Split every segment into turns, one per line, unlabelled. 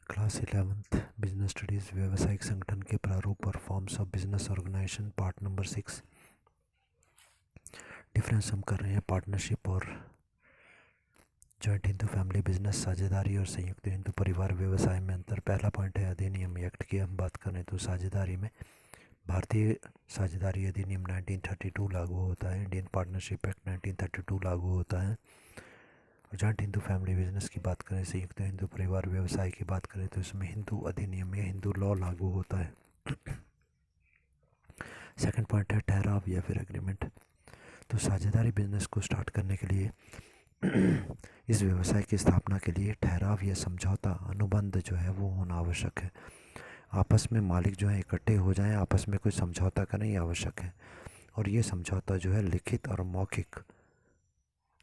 Class 11th business studies व्यावसायिक संगठन के प्रारूप और forms of business organisation part number 6। Difference हम कर रहे हैं पार्टनरशिप और जॉइंट हिंदू फैमिली बिजनेस, साझेदारी और संयुक्त हिंदू परिवार व्यवसाय में अंतर। पहला पॉइंट है अधिनियम एक्ट की हम बात करें तो साझेदारी में भारतीय साझेदारी अधिनियम 1932 लागू होता है। इंडियन पार्टनरशिप एक्ट 1932 लागू होता है। जॉइंट हिंदू फैमिली बिजनेस की बात करें, संयुक्त हिंदू परिवार व्यवसाय की बात करें तो इसमें हिंदू अधिनियम या हिंदू लॉ लागू होता है। सेकंड पॉइंट है ठहराव या फिर एग्रीमेंट। तो साझेदारी बिजनेस को स्टार्ट करने के लिए इस व्यवसाय की स्थापना के लिए ठहराव या समझौता अनुबंध जो है वो होना आवश्यक है। आपस में मालिक जो है इकट्ठे हो जाएं, आपस में कोई समझौता करना ही आवश्यक है। और ये समझौता जो है लिखित और मौखिक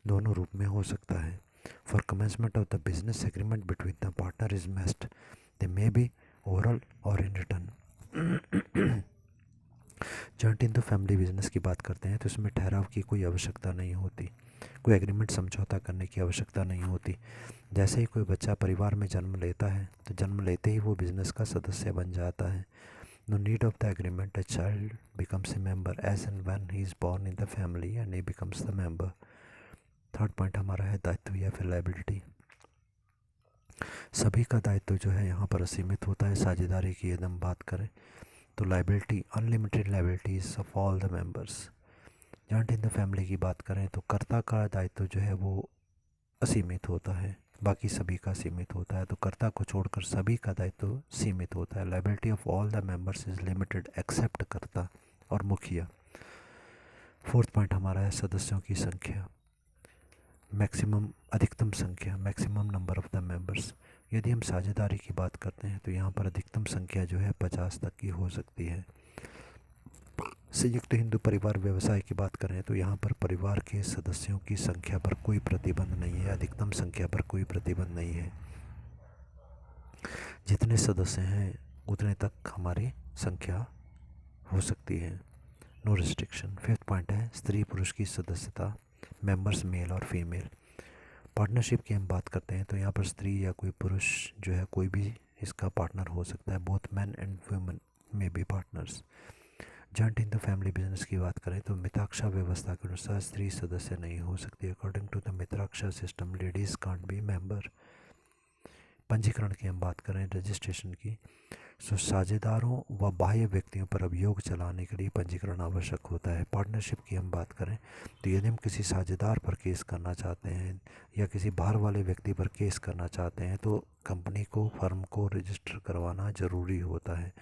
दोनों रूप में हो सकता है। For commencement of the business agreement between the partner is must they may be oral और in return. Joint Hindu family business की बात करते हैं तो इसमें ठहराव की कोई आवश्यकता नहीं होती, कोई एग्रीमेंट समझौता करने की आवश्यकता नहीं होती। जैसे ही कोई बच्चा परिवार में जन्म लेता है तो जन्म लेते ही वो बिजनेस का सदस्य बन जाता है। No need of the agreement, a child becomes a member as and when he is born in the family and he becomes the member. Third point हमारा है दायित्व या फिर लाइबिलिटी। सभी का दायित्व जो है यहाँ पर असीमित होता है। साझेदारी की यदि हम बात करें तो liability unlimited liabilities of all the members. Joint in the family की बात करें तो कर्ता का दायित्व जो है वो असीमित होता है, बाकी सभी का सीमित होता है। तो कर्ता को छोड़कर सभी का दायित्व सीमित होता है। Liability of all the members is limited except karta और मुखिया। फोर्थ पॉइंट हमारा है सदस्यों की संख्या, मैक्सिमम अधिकतम संख्या, maximum number of the members. यदि हम साझेदारी की बात करते हैं तो यहाँ पर अधिकतम संख्या जो है 50 तक की हो सकती है। संयुक्त हिंदू परिवार व्यवसाय की बात करें तो यहाँ पर परिवार के सदस्यों की संख्या पर कोई प्रतिबंध नहीं है, अधिकतम संख्या पर कोई प्रतिबंध नहीं है। जितने सदस्य हैं उतने तक हमारी संख्या हो सकती है, नो रिस्ट्रिक्शन। फिफ्थ पॉइंट है स्त्री पुरुष की सदस्यता, मेंबर्स मेल और फीमेल। पार्टनरशिप की हम बात करते हैं तो यहाँ पर स्त्री या कोई पुरुष जो है कोई भी इसका पार्टनर हो सकता है। बोथ मैन एंड वुमेन में B partners. Joint in the family business की बात करें तो मित्राक्षा व्यवस्था के अनुसार स्त्री सदस्य नहीं हो सकती। According to the Mitakshara system ladies can't be member. पंजीकरण की हम बात करें, रजिस्ट्रेशन की, सो साझेदारों व बाह्य व्यक्तियों पर अभियोग चलाने के लिए पंजीकरण आवश्यक होता है। पार्टनरशिप की हम बात करें तो यदि हम किसी साझेदार पर केस करना चाहते हैं या किसी बाहर वाले व्यक्ति पर केस करना चाहते हैं तो कंपनी को, फर्म को रजिस्टर करवाना ज़रूरी होता है।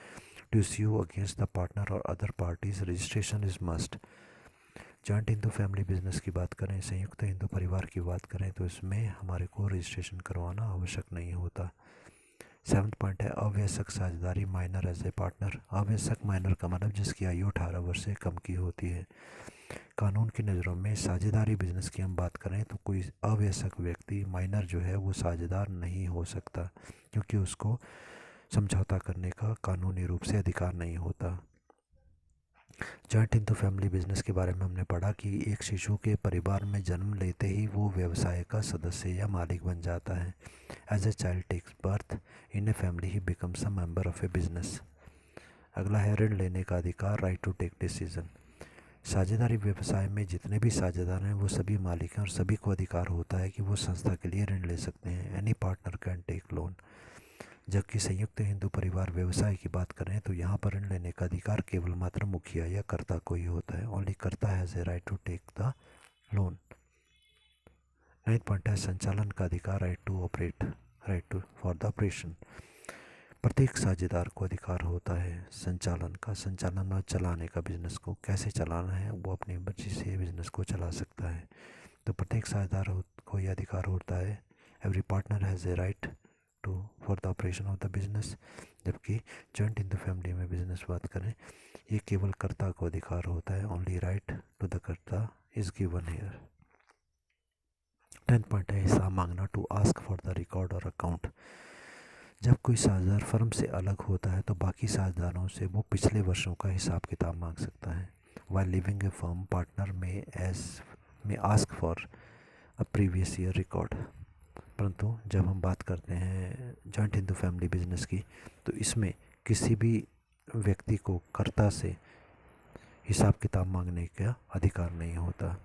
To sue against the partner और other parties registration is must. Joint Hindu family business की बात करें, संयुक्त हिंदू परिवार की बात करें तो इसमें हमारे को रजिस्ट्रेशन करवाना आवश्यक नहीं होता। सेवन्थ पॉइंट है अवयस्क साझेदारी, माइनर एज ए पार्टनर। अवयस्क माइनर का मतलब जिसकी आयु 18 वर्ष से कम की होती है। कानून की नज़रों में साझेदारी बिजनेस की हम बात करें तो कोई अवयस्क व्यक्ति माइनर जो है वो साझेदार नहीं हो सकता, क्योंकि उसको समझौता करने का कानूनी रूप से अधिकार नहीं होता। जॉइंट हिंदू फैमिली बिजनेस के बारे में हमने पढ़ा कि एक शिशु के परिवार में जन्म लेते ही वो व्यवसाय का सदस्य या मालिक बन जाता है। As a child takes birth in a family he becomes a member of a business. अगला है ऋण लेने का अधिकार, राइट टू टेक डिसीजन। साझेदारी व्यवसाय में जितने भी साझेदार हैं वो सभी मालिक हैं और सभी को अधिकार होता है कि वो संस्था के लिए ऋण ले सकते हैं। Any partner can take loan. जबकि संयुक्त हिंदू परिवार व्यवसाय की बात करें तो यहाँ पर ऋण लेने का अधिकार केवल मात्र मुखिया या कर्ता को ही होता है। Only karta has a right to take the loan. Ninth point है संचालन का अधिकार, right to operate, right to for the operation. प्रत्येक साझेदार को अधिकार होता है संचालन का, संचालन और चलाने का। बिजनेस को कैसे चलाना है वो अपनी मर्जी से बिजनेस को चला सकता है। तो प्रत्येक साझेदार को यह अधिकार होता है, every partner has a right to for the operation of the business. जबकि जॉइंट इन द फैमिली में बिजनेस बात करें ये केवल कर्ता को अधिकार होता है, only right to the karta is given here. 10th point है हिसाब मांगना, to ask for the record और अकाउंट। जब कोई साझेदार फर्म से अलग होता है तो बाकी साझेदारों से वो पिछले वर्षों का हिसाब किताब मांग सकता है। वाइल लिविंग ए फर्म पार्टनर में ask for a previous year record. परंतु जब हम बात करते हैं जॉइंट हिंदू फैमिली बिजनेस की, तो इसमें किसी भी व्यक्ति को कर्ता से हिसाब किताब मांगने का अधिकार नहीं होता।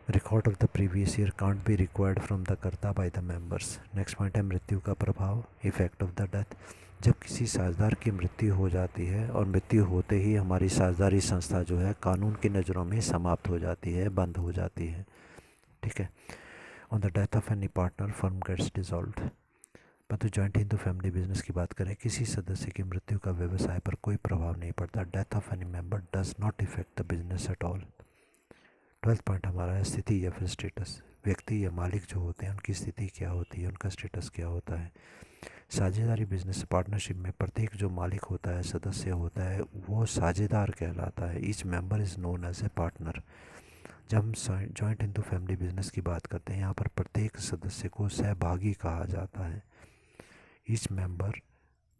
Record of the previous year can't be required from the karta by the members. Next point है मृत्यु का प्रभाव, इफेक्ट ऑफ द डेथ। जब किसी साझेदार की मृत्यु हो जाती है और मृत्यु होते ही हमारी साझेदारी संस्था जो है कानून की नज़रों में समाप्त हो जाती है, बंद हो जाती है। ठीक है। On the death of any partner firm gets dissolved. परंतु जॉइंट हिंदू फैमिली बिजनेस की बात करें, किसी सदस्य की मृत्यु का व्यवसाय पर कोई प्रभाव नहीं पड़ता। Death of any member does not effect the business at all. 12th point हमारा है स्थिति या फिर स्टेटस। व्यक्ति या मालिक जो होते हैं उनकी स्थिति क्या होती है, उनका स्टेटस क्या होता है। साझेदारी बिजनेस पार्टनरशिप में प्रत्येक जो मालिक होता है, सदस्य होता है, वो साझेदार कहलाता है। Each member is known as a partner. जब हम जॉइंट हिंदू फैमिली बिजनेस की बात करते हैं, यहाँ पर प्रत्येक सदस्य को सहभागी कहा जाता है। Each member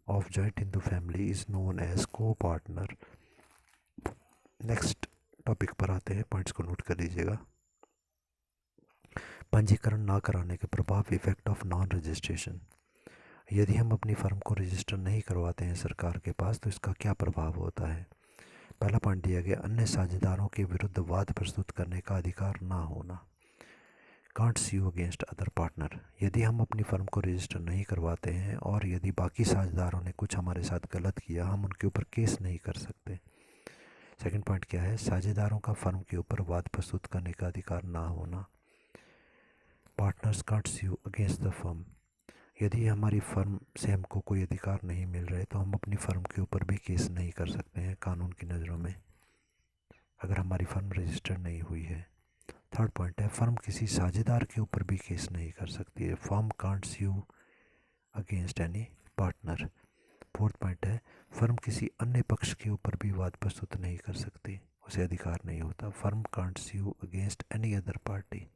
of joint Hindu family is known as को पार्टनर। नेक्स्ट टॉपिक पर आते हैं, पॉइंट्स को नोट कर लीजिएगा। पंजीकरण ना कराने के प्रभाव, इफेक्ट ऑफ नॉन रजिस्ट्रेशन। यदि हम अपनी फर्म को रजिस्टर नहीं करवाते हैं सरकार के पास, तो इसका क्या प्रभाव होता है। पहला पॉइंट दिया गया, अन्य साझेदारों के विरुद्ध वाद प्रस्तुत करने का अधिकार ना होना। Can't sue against other partner. यदि हम अपनी फर्म को रजिस्टर नहीं करवाते हैं और यदि बाकी साझेदारों ने कुछ हमारे साथ गलत किया, हम उनके ऊपर केस नहीं कर सकते। सेकंड पॉइंट क्या है, साझेदारों का फर्म के ऊपर वाद प्रस्तुत करने का अधिकार ना होना। Partners can't sue against the firm. यदि हमारी फर्म से हमको कोई अधिकार नहीं मिल रहे, तो हम अपनी फर्म के ऊपर भी केस नहीं कर सकते हैं कानून की नज़रों में, अगर हमारी फर्म रजिस्टर्ड नहीं हुई है। थर्ड पॉइंट है, फर्म किसी साझेदार के ऊपर भी केस नहीं कर सकती है। Firm can't sue against any partner. Fourth point है, फर्म किसी अन्य पक्ष के ऊपर भी वाद प्रस्तुत नहीं कर सकती, उसे अधिकार नहीं होता। Firm can't sue against any other party.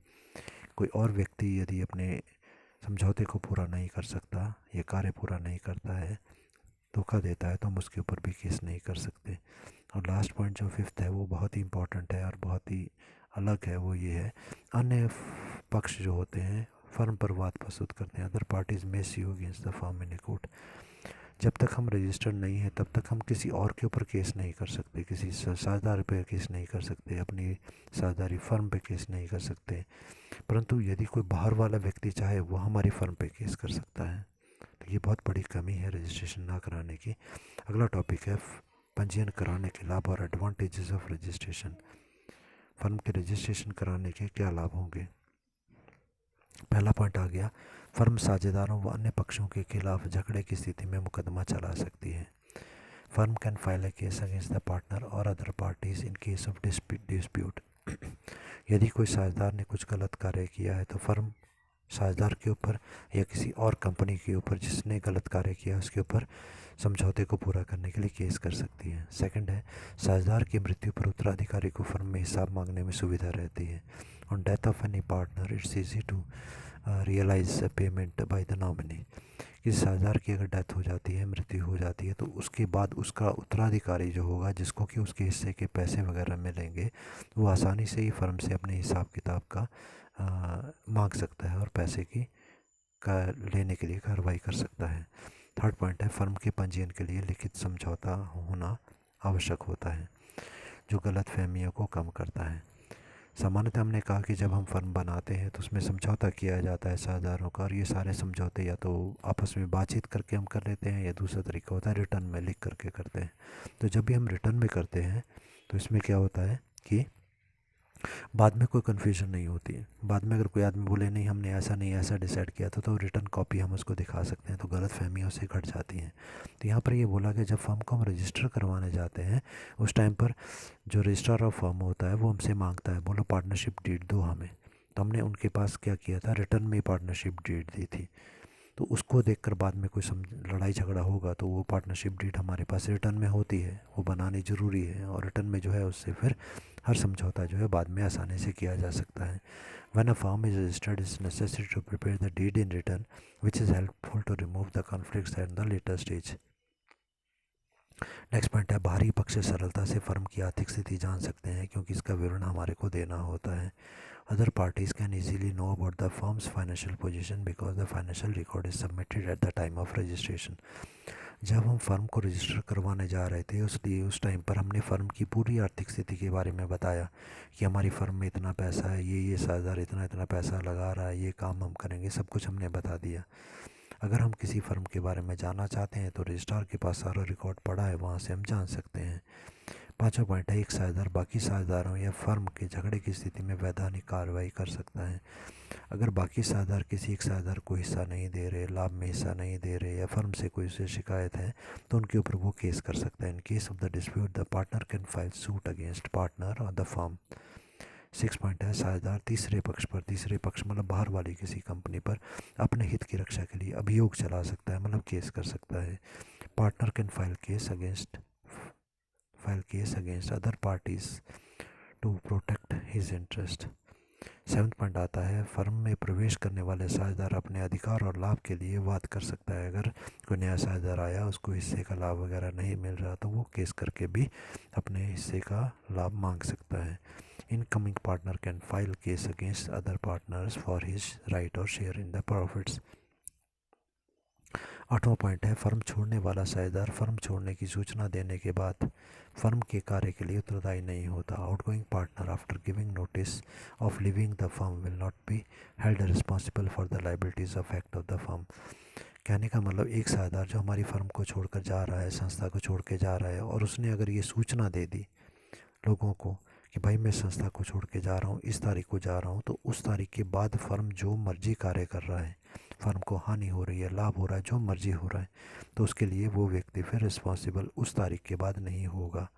कोई और व्यक्ति यदि अपने समझौते को पूरा नहीं कर सकता या कार्य पूरा नहीं करता है, धोखा देता है, तो हम उसके ऊपर भी केस नहीं कर सकते। और लास्ट पॉइंट जो फिफ्थ है, वो बहुत ही इंपॉर्टेंट है और बहुत ही अलग है। वो ये है, अन्य पक्ष जो होते हैं फर्म पर वाद प्रस्तुत करते हैं। Other parties may sue against the firm in court. जब तक हम रजिस्टर्ड नहीं है, तब तक हम किसी और के ऊपर केस नहीं कर सकते, किसी साझेदार पे केस नहीं कर सकते, अपनी साझेदारी फर्म पे केस नहीं कर सकते। परंतु यदि कोई बाहर वाला व्यक्ति चाहे, वो हमारी फर्म पे केस कर सकता है। तो ये बहुत बड़ी कमी है रजिस्ट्रेशन ना कराने की। अगला टॉपिक है पंजीयन कराने के लाभ और एडवांटेजेस ऑफ रजिस्ट्रेशन। फर्म के रजिस्ट्रेशन कराने के क्या लाभ होंगे। पहला पॉइंट आ गया, फर्म साझेदारों व अन्य पक्षों के खिलाफ झगड़े की स्थिति में मुकदमा चला सकती है। Firm can file a case against the partner और other parties in case of dispute. यदि कोई साझेदार ने कुछ गलत कार्य किया है, तो फर्म साझेदार के ऊपर या किसी और कंपनी के ऊपर जिसने गलत कार्य किया उसके ऊपर समझौते को पूरा करने के लिए केस कर सकती है। सेकंड है, साझेदार की मृत्यु पर उत्तराधिकारी को फर्म में हिसाब मांगने में सुविधा रहती है। On death of any partner it's easy to realise payment by the nominee. किसी साझेदार की अगर डेथ हो जाती है, मृत्यु हो जाती है, तो उसके बाद उसका उत्तराधिकारी जो होगा, जिसको कि उसके हिस्से के पैसे वगैरह मिलेंगे, वो आसानी से ही फर्म से अपने हिसाब किताब का मांग सकता है और पैसे की का लेने के लिए कार्रवाई कर सकता है। थर्ड पॉइंट है, फर्म के पंजीयन के लिए लिखित समझौता होना आवश्यक होता है, जो गलत फहमियों को कम करता है। सामान्यतः हमने कहा कि जब हम फर्म बनाते हैं तो उसमें समझौता किया जाता है साझेदारों का, और ये सारे समझौते या तो आपस में बातचीत करके हम कर लेते हैं, या दूसरा तरीका होता है रिटर्न में लिख करके करते हैं। तो जब भी हम रिटर्न में करते हैं, तो इसमें क्या होता है कि बाद में कोई कन्फ्यूजन नहीं होती है। बाद में अगर कोई आदमी बोले नहीं हमने ऐसा नहीं ऐसा डिसाइड किया था, तो रिटर्न कॉपी हम उसको दिखा सकते हैं, तो गलत फहमियाँ उससे घट जाती हैं। तो यहाँ पर ये बोला कि जब फर्म को हम रजिस्टर करवाने जाते हैं, उस टाइम पर जो रजिस्ट्रार ऑफ फर्म होता है वो हमसे मांगता है, बोलो पार्टनरशिप डीड दो हमें। तो हमने उनके पास क्या किया था, रिटर्न में पार्टनरशिप डीड दी थी। तो उसको देखकर बाद में कोई लड़ाई झगड़ा होगा, तो वो पार्टनरशिप डीड हमारे पास रिटर्न में होती है, वो बनानी ज़रूरी है, और रिटर्न में जो है उससे फिर हर समझौता जो है बाद में आसानी से किया जा सकता है। When a firm is registered, it's necessary to prepare the deed in written, which is helpful to remove the conflicts at the later stage. Next point है बाहरी पक्ष सरलता से फर्म की आर्थिक स्थिति जान सकते हैं क्योंकि इसका विवरण हमारे को देना होता है. Other parties can easily know about the firms financial position because the financial record is submitted at the time of registration. जब हम फर्म को रजिस्टर करवाने जा रहे थे उसलिए उस टाइम पर हमने फ़र्म की पूरी आर्थिक स्थिति के बारे में बताया कि हमारी फ़र्म में इतना पैसा है, ये साझेदार इतना इतना पैसा लगा रहा है, ये काम हम करेंगे, सब कुछ हमने बता दिया. अगर हम किसी फ़र्म के बारे में जानना चाहते हैं तो रजिस्ट्रार के पास सारा रिकॉर्ड पड़ा है, वहाँ से हम जान सकते हैं. पाँचवा पॉइंट है एक साझेदार बाकी साझेदारों या फर्म के झगड़े की स्थिति में वैधानिक कार्रवाई कर सकता है. अगर बाकी साझेदार किसी एक साझेदार को हिस्सा नहीं दे रहे, लाभ में हिस्सा नहीं दे रहे या फर्म से कोई उसे शिकायत है तो उनके ऊपर वो केस कर सकता है. इन case of the dispute the partner can file suit against partner और द फर्म. 6 पॉइंट है साझेदार तीसरे पक्ष मतलब बाहर वाली किसी कंपनी पर अपने हित की रक्षा के लिए अभियोग चला सकता है, मतलब केस कर सकता है. Partner can file case against other parties to protect his interest. 7 point आता है फर्म में प्रवेश करने वाले साझेदार अपने अधिकार और लाभ के लिए वाद कर सकता है. अगर कोई नया साझेदार आया, उसको हिस्से का लाभ वगैरह नहीं मिल रहा तो वो केस करके भी अपने हिस्से का लाभ मांग सकता है. Incoming partner can file case against other partners for his right और शेयर इन द प्रॉफिट्स. 8वां पॉइंट है फर्म छोड़ने वाला साझेदार फर्म छोड़ने की सूचना देने के बाद फर्म के कार्य के लिए उत्तरदायी नहीं होता. Outgoing partner after giving notice of living the firm will not be held responsible for the liabilities of act of the firm. कहने का मतलब एक साझेदार जो हमारी फर्म को छोड़कर जा रहा है, संस्था को छोड़ के जा रहा है, और उसने अगर ये सूचना दे दी लोगों को कि भाई मैं संस्था को छोड़ के जा रहा हूँ, इस तारीख को जा रहा हूँ, तो उस तारीख के बाद फर्म जो मर्जी कार्य कर रहा है, फर्म को हानि हो रही है, लाभ हो रहा है, जो मर्जी हो रहा है, तो उसके लिए वो व्यक्ति फिर रिस्पॉन्सिबल उस तारीख के बाद नहीं होगा.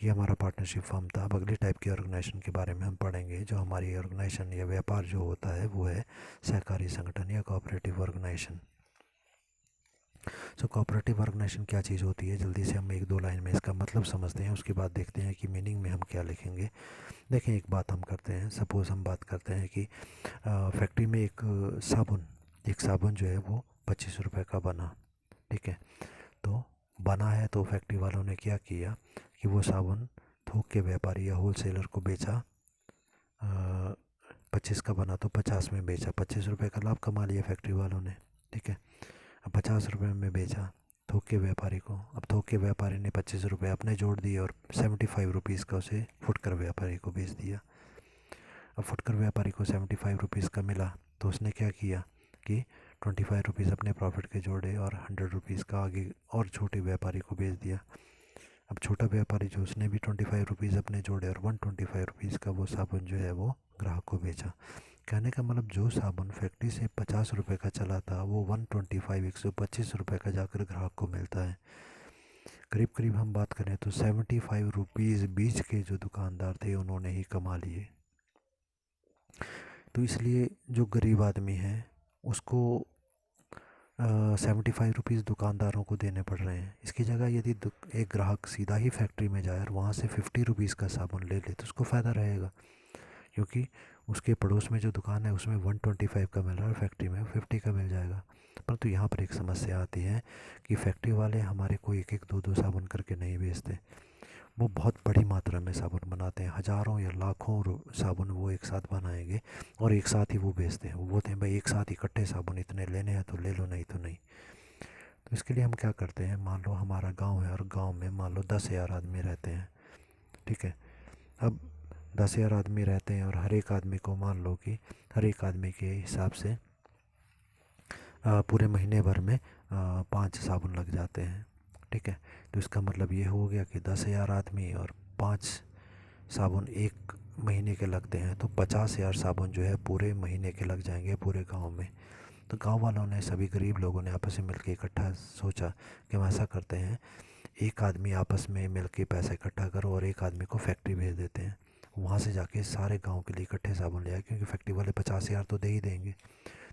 ये हमारा पार्टनरशिप फर्म था. अब अगली टाइप की ऑर्गेनाइजेशन के बारे में हम पढ़ेंगे. जो हमारी ऑर्गेनाइजेशन या व्यापार जो होता है वो है सहकारी संगठन या cooperative organisation. So cooperative organisation क्या चीज़ होती है, जल्दी से हम एक दो लाइन में इसका मतलब समझते हैं, उसके बाद देखते हैं कि मीनिंग में हम क्या लिखेंगे. देखें, एक बात हम करते हैं. सपोज़ हम बात करते हैं कि फैक्ट्री में एक साबुन जो है वो 25 रुपये का बना. ठीक है, तो बना है तो फैक्ट्री वालों ने क्या किया कि वो साबुन थोक के व्यापारी या होलसेलर को बेचा. 25 का बना तो 50 में बेचा, 25 रुपये का लाभ कमा लिया फैक्ट्री वालों ने. ठीक है, अब 50 रुपये में बेचा थोक के व्यापारी को. अब थोक के व्यापारी ने 25 रुपये अपने जोड़ दिए और 75 रुपीज़ का उसे फुटकर व्यापारी को बेच दिया. अब फुटकर व्यापारी को 75 रुपीज़ का मिला तो उसने क्या किया कि 25 रुपीज़ अपने प्रॉफिट के जोड़े और 100 रुपीज़ का आगे और छोटे व्यापारी को बेच दिया. अब छोटा व्यापारी जो, उसने भी 25 रुपीज़ अपने जोड़े और 125 रुपीज़ का वो साबुन जो है वो ग्राहक को बेचा. कहने का मतलब जो साबुन फैक्ट्री से 50 रुपये का चला था वो 125 रुपये का जाकर ग्राहक को मिलता है. करीब करीब हम बात करें तो 75 रुपीज़ बीच के जो दुकानदार थे उन्होंने ही कमा लिए. तो इसलिए जो गरीब आदमी है उसको 75 रुपीज़ दुकानदारों को देने पड़ रहे हैं. इसकी जगह यदि एक ग्राहक सीधा ही फैक्ट्री में जाए और वहाँ से 50 रुपीज़ का साबुन ले ले तो उसको फ़ायदा रहेगा, क्योंकि उसके पड़ोस में जो दुकान है उसमें 125 का मिल रहा है और फैक्ट्री में 50 का मिल जाएगा. परंतु यहाँ पर एक समस्या आती है कि फैक्ट्री वाले हमारे को एक एक दो दो साबुन करके नहीं बेचते. वो बहुत बड़ी मात्रा में साबुन बनाते हैं, हज़ारों या लाखों साबुन वो एक साथ बनाएंगे और एक साथ ही वो बेचते हैं. वो बोलते हैं भाई एक साथ इकट्ठे साबुन इतने लेने हैं तो ले लो, नहीं तो नहीं. तो इसके लिए हम क्या करते हैं, मान लो हमारा गांव है और गांव में मान लो 10,000 आदमी रहते हैं. ठीक है, अब 10,000 आदमी रहते हैं और हर एक आदमी को मान लो कि हर एक आदमी के हिसाब से पूरे महीने भर में 5 साबुन लग जाते हैं. ठीक है, तो इसका मतलब ये हो गया कि 10,000 आदमी और 5 साबुन एक महीने के लगते हैं तो 50,000 साबुन जो है पूरे महीने के लग जाएंगे पूरे गांव में. तो गांव वालों ने, सभी गरीब लोगों ने आपस में मिलकर इकट्ठा सोचा कि हम ऐसा करते हैं, एक आदमी आपस में मिलकर पैसा इकट्ठा करो और एक आदमी को फैक्ट्री भेज देते हैं, वहाँ से जाके सारे गांव के लिए इकट्ठे साबुन ले आए, क्योंकि फैक्ट्री वाले 50,000 तो दे ही देंगे.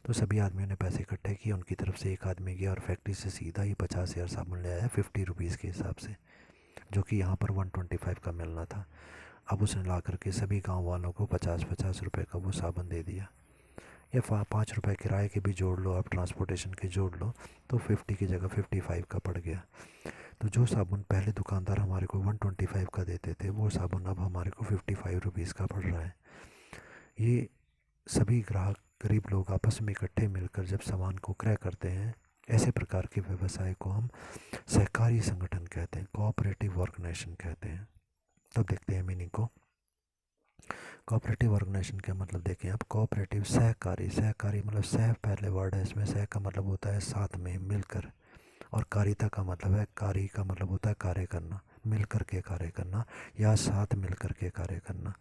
तो सभी आदमियों ने पैसे इकट्ठे किए, उनकी तरफ से एक आदमी गया और फैक्ट्री से सीधा ही 50,000 साबुन ले आया 50 रुपीज़ के हिसाब से, जो कि यहाँ पर 125 का मिलना था. अब उसने ला करके सभी गांव वालों को 50-50 रुपये का वो साबुन दे दिया. या 5 रुपये किराए के भी जोड़ लो, आप ट्रांसपोर्टेशन के जोड़ लो, तो 50 की जगह 55 का पड़ गया। तो जो साबुन पहले दुकानदार हमारे को 125 का देते थे, वो साबुन अब हमारे को 55 रुपीज़ का पड़ रहा है। ये सभी ग्राहक, गरीब लोग आपस में इकट्ठे मिलकर जब सामान को क्रय करते हैं, ऐसे प्रकार के व्यवसाय को हम सहकारी संगठन कहते हैं, कोऑपरेटिव ऑर्गेनाइजेशन कहते हैं। तब देखते हैं मीनिंग को। कोऑपरेटिव ऑर्गेनाइजेशन का मतलब देखें आप, कोऑपरेटिव सहकारी, सहकारी मतलब सह पहले वर्ड है इसमें, सह का मतलब होता है साथ में, मिलकर, और कारिता का मतलब है, कार्य का मतलब होता है कार्य करना, मिलकर के कार्य करना या साथ मिलकर के कार्य करना।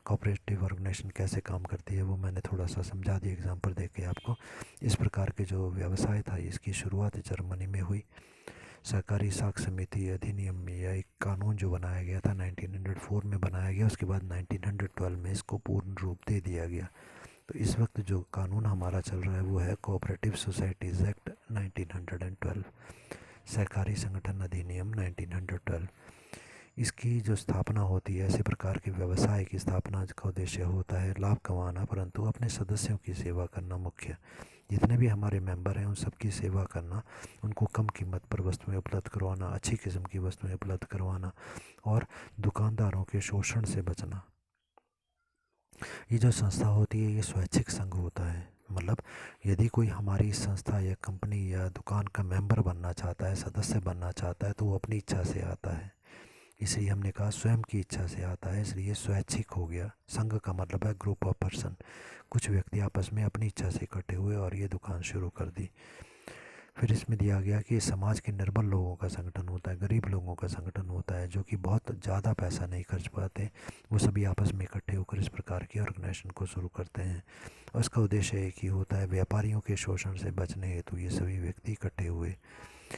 कोऑपरेटिव ऑर्गेनाइजेशन कैसे काम करती है वो मैंने थोड़ा सा समझा दिया एग्जांपल देके आपको। इस प्रकार के जो व्यवसाय था, इसकी शुरुआत जर्मनी में हुई। सहकारी साख समिति अधिनियम में, यह एक कानून जो बनाया गया था 1904 में बनाया गया, उसके बाद 1912 में इसको पूर्ण रूप दे दिया गया। तो इस वक्त जो कानून हमारा चल रहा है वो है कोऑपरेटिव सोसाइटीज़ एक्ट 1912, सहकारी संगठन अधिनियम 1912। इसकी जो स्थापना होती है, ऐसे प्रकार के व्यवसाय की स्थापना का उद्देश्य होता है लाभ कमाना, परंतु अपने सदस्यों की सेवा करना मुख्य। जितने भी हमारे मेंबर हैं उन सबकी सेवा करना, उनको कम कीमत पर वस्तुएं उपलब्ध करवाना, अच्छी किस्म की वस्तुएं उपलब्ध करवाना और दुकानदारों के शोषण से बचना। ये जो संस्था होती है ये स्वैच्छिक संघ होता है। मतलब यदि कोई हमारी संस्था या कंपनी या दुकान का मेंबर बनना चाहता है, सदस्य बनना चाहता है, तो वो अपनी इच्छा से आता है। इसलिए हमने कहा स्वयं की इच्छा से आता है, इसलिए स्वैच्छिक हो गया। संघ का मतलब है ग्रुप ऑफ पर्सन, कुछ व्यक्ति आपस में अपनी इच्छा से इकट्ठे हुए और ये दुकान शुरू कर दी। फिर इसमें दिया गया कि समाज के निर्बल लोगों का संगठन होता है, गरीब लोगों का संगठन होता है, जो कि बहुत ज़्यादा पैसा नहीं खर्च पाते, वो सभी आपस में इकट्ठे होकर इस प्रकार की ऑर्गेनाइजेशन को शुरू करते हैं। और इसका उद्देश्य एक ही होता है, व्यापारियों के शोषण से बचने हेतु ये सभी व्यक्ति इकट्ठे हुए।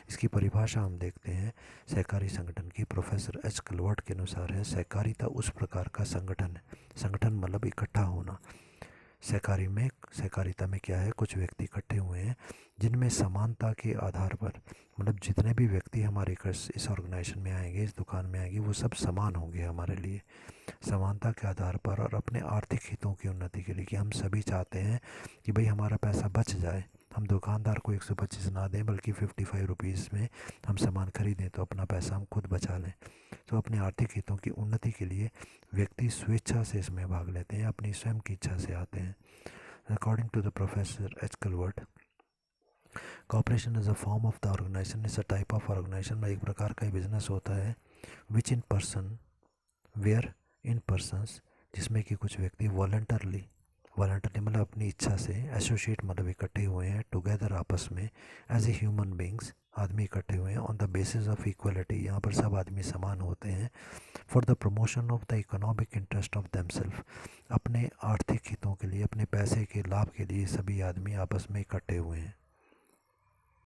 इसकी परिभाषा हम देखते हैं सहकारी संगठन की, प्रोफेसर एच क्लवर्ट के अनुसार है, सहकारिता उस प्रकार का संगठन है, संगठन मतलब इकट्ठा होना। सहकारिता में क्या है, कुछ व्यक्ति इकट्ठे हुए हैं जिनमें समानता के आधार पर, मतलब जितने भी व्यक्ति हमारे इस ऑर्गेनाइजेशन में आएंगे, इस दुकान में आएंगे, वो सब समान होंगे हमारे लिए, समानता के आधार पर, और अपने आर्थिक हितों की उन्नति के लिए, कि हम सभी चाहते हैं कि भाई हमारा पैसा बच जाए, हम दुकानदार को 125 ना दें बल्कि 55 रुपीज़ में हम सामान खरीदें, तो अपना पैसा हम खुद बचा लें। तो अपने आर्थिक हितों की उन्नति के लिए व्यक्ति स्वेच्छा से इसमें भाग लेते हैं, अपनी स्वयं की इच्छा से आते हैं। According to the professor H Calvert, cooperation is a form of the organization, is a type of organization में एक प्रकार का बिजनेस होता है, which in person where in persons, जिसमें कि कुछ व्यक्ति वॉलंटरली मतलब अपनी इच्छा से, एसोसिएट मतलब इकट्ठे हुए हैं, टुगेदर आपस में, एज ए ह्यूमन बींग्स आदमी इकट्ठे हुए हैं, on the basis of equality, यहाँ पर सब आदमी समान होते हैं, for the promotion of the economic interest of themself, अपने आर्थिक हितों के लिए, अपने पैसे के लाभ के लिए सभी आदमी आपस में इकट्ठे हुए हैं।